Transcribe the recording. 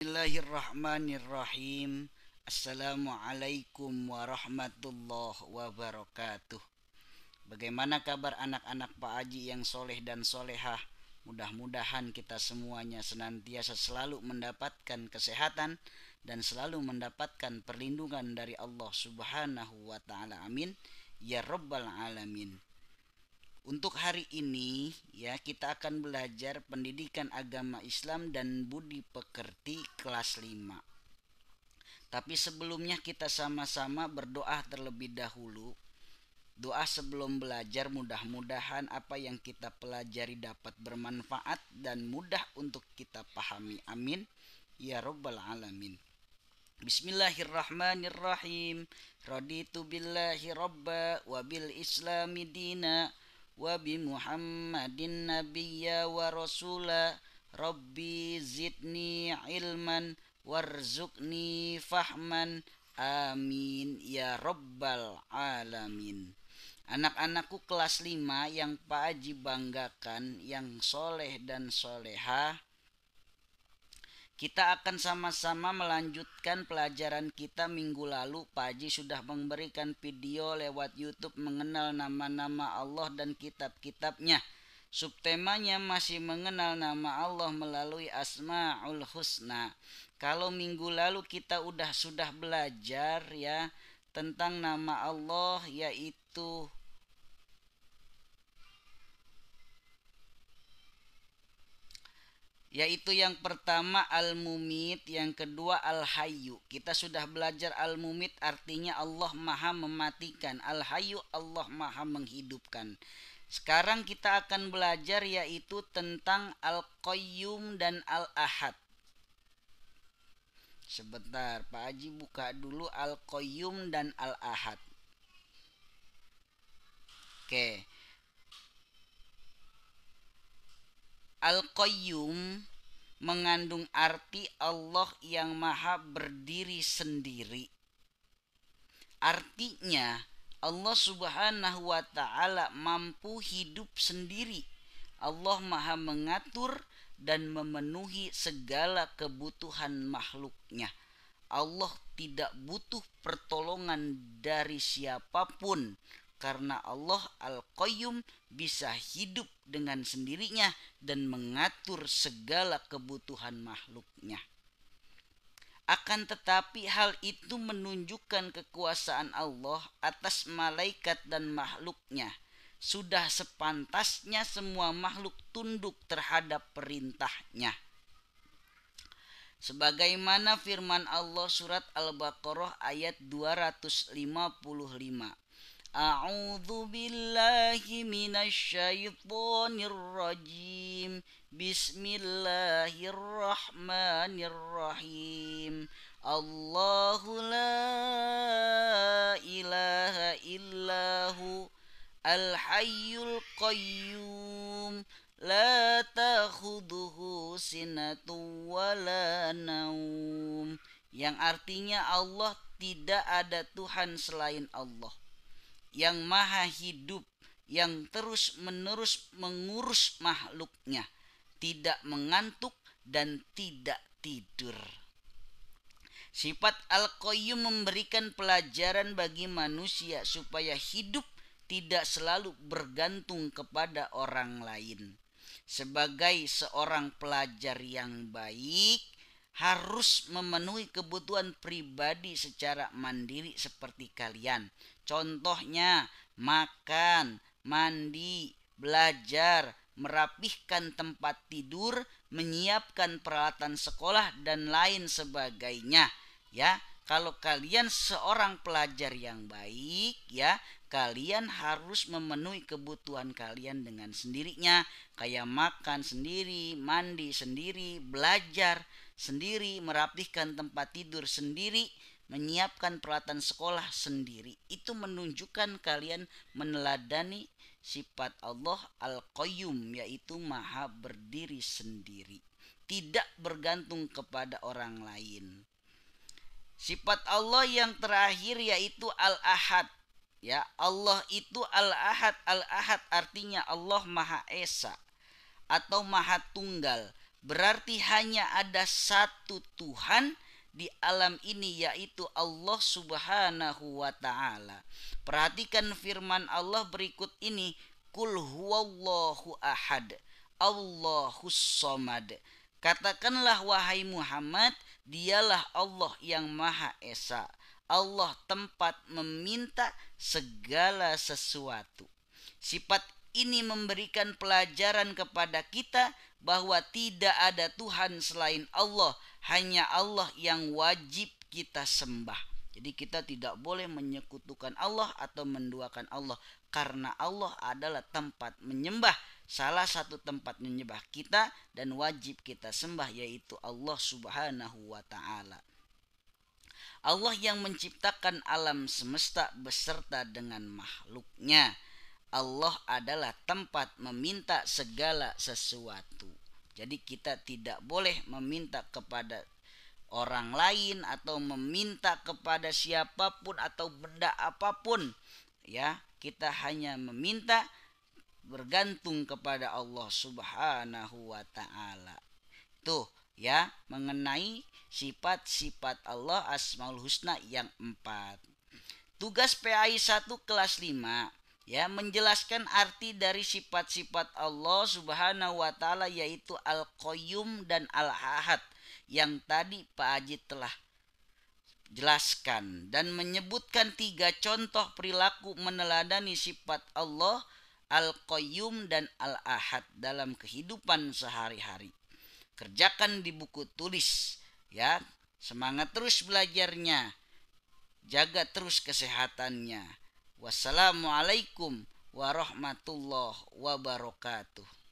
Bismillahirrahmanirrahim. Assalamualaikum warahmatullahi wabarakatuh. Bagaimana kabar anak-anak Pak Haji yang soleh dan solehah? Mudah-mudahan kita semuanya senantiasa selalu mendapatkan kesehatan dan selalu mendapatkan perlindungan dari Allah Subhanahu wa Ta'ala. Amin ya Rabbal 'Alamin. Untuk hari ini ya kita akan belajar pendidikan agama Islam dan budi pekerti kelas 5. Tapi sebelumnya kita sama-sama berdoa terlebih dahulu. Doa sebelum belajar, mudah-mudahan apa yang kita pelajari dapat bermanfaat dan mudah untuk kita pahami. Amin ya Rabbal 'Alamin. Bismillahirrahmanirrahim. Raditu billahi rabba wa bil islami dina wa bi Muhammadin nabiyya wa rasula. Rabbi zidni ilman warzuqni fahman. Amin ya rabbal alamin. Anak-anakku kelas 5 yang Pak Haji banggakan, yang soleh dan soleha, kita akan sama-sama melanjutkan pelajaran kita minggu lalu. Pak Haji sudah memberikan video lewat YouTube mengenal nama-nama Allah dan kitab-kitabnya. Subtemanya masih mengenal nama Allah melalui Asmaul Husna. Kalau minggu lalu kita sudah belajar ya tentang nama Allah, yaitu yang pertama Al-Mumit, yang kedua Al-Hayyu. Kita sudah belajar Al-Mumit artinya Allah Maha mematikan, Al-Hayyu Allah Maha menghidupkan. Sekarang kita akan belajar yaitu tentang Al-Qayyum dan Al-Ahad. Sebentar, Pak Haji buka dulu Al-Qayyum dan Al-Ahad. Oke. Al-Qayyum mengandung arti Allah yang maha berdiri sendiri. Artinya Allah Subhanahu wa Ta'ala mampu hidup sendiri. Allah maha mengatur dan memenuhi segala kebutuhan makhluknya. Allah tidak butuh pertolongan dari siapapun, karena Allah Al-Qayyum bisa hidup dengan sendirinya dan mengatur segala kebutuhan makhluknya. Akan tetapi hal itu menunjukkan kekuasaan Allah atas malaikat dan makhluknya. Sudah sepantasnya semua makhluk tunduk terhadap perintahnya. Sebagaimana firman Allah surat Al-Baqarah ayat 255. A'udzu billahi minasyaitonir rajim. Bismillahirrahmanirrahim. Allahu la ilaha illahu al-hayyul qayyum la ta'khudhuhu sinatun wala naum. Yang artinya Allah tidak ada Tuhan selain Allah, yang maha hidup, yang terus-menerus mengurus makhluknya, tidak mengantuk dan tidak tidur. Sifat Al-Qayyum memberikan pelajaran bagi manusia supaya hidup tidak selalu bergantung kepada orang lain. Sebagai seorang pelajar yang baik, harus memenuhi kebutuhan pribadi secara mandiri seperti kalian. Contohnya makan, mandi, belajar, merapihkan tempat tidur, menyiapkan peralatan sekolah dan lain sebagainya. Ya, kalau kalian seorang pelajar yang baik, ya, kalian harus memenuhi kebutuhan kalian dengan sendirinya, kayak makan sendiri, mandi sendiri, belajar sendiri, merapihkan tempat tidur sendiri, menyiapkan peralatan sekolah sendiri. Itu menunjukkan kalian meneladani sifat Allah Al-Qayyum, yaitu maha berdiri sendiri, tidak bergantung kepada orang lain. Sifat Allah yang terakhir yaitu Al-Ahad. Ya, Allah itu Al-Ahad. Al-Ahad artinya Allah Maha Esa atau Maha Tunggal. Berarti hanya ada satu Tuhan di alam ini, yaitu Allah Subhanahu wa taala. Perhatikan firman Allah berikut ini, Qul huwallahu ahad, Allahus somad. Katakanlah wahai Muhammad, dialah Allah yang Maha Esa. Allah tempat meminta segala sesuatu. Sifat ini memberikan pelajaran kepada kita bahwa tidak ada Tuhan selain Allah, hanya Allah yang wajib kita sembah. Jadi kita tidak boleh menyekutukan Allah atau menduakan Allah, karena Allah adalah tempat menyembah, salah satu tempat menyembah kita dan wajib kita sembah, yaitu Allah Subhanahu wa taala. Allah yang menciptakan alam semesta beserta dengan makhluknya. Allah adalah tempat meminta segala sesuatu. Jadi kita tidak boleh meminta kepada orang lain atau meminta kepada siapapun atau benda apapun. Ya, kita hanya meminta bergantung kepada Allah Subhanahu wa taala. Tuh, ya, mengenai sifat-sifat Allah Asmaul Husna yang 4. Tugas PAI 1 kelas 5, ya, menjelaskan arti dari sifat-sifat Allah Subhanahu wa taala, yaitu Al-Qayyum dan Al-Ahad yang tadi Pak Haji telah jelaskan, dan menyebutkan 3 contoh perilaku meneladani sifat Allah Al-Qayyum dan Al-Ahad dalam kehidupan sehari-hari. Kerjakan di buku tulis, ya. Semangat terus belajarnya. Jaga terus kesehatannya. Wassalamualaikum warahmatullahi wabarakatuh.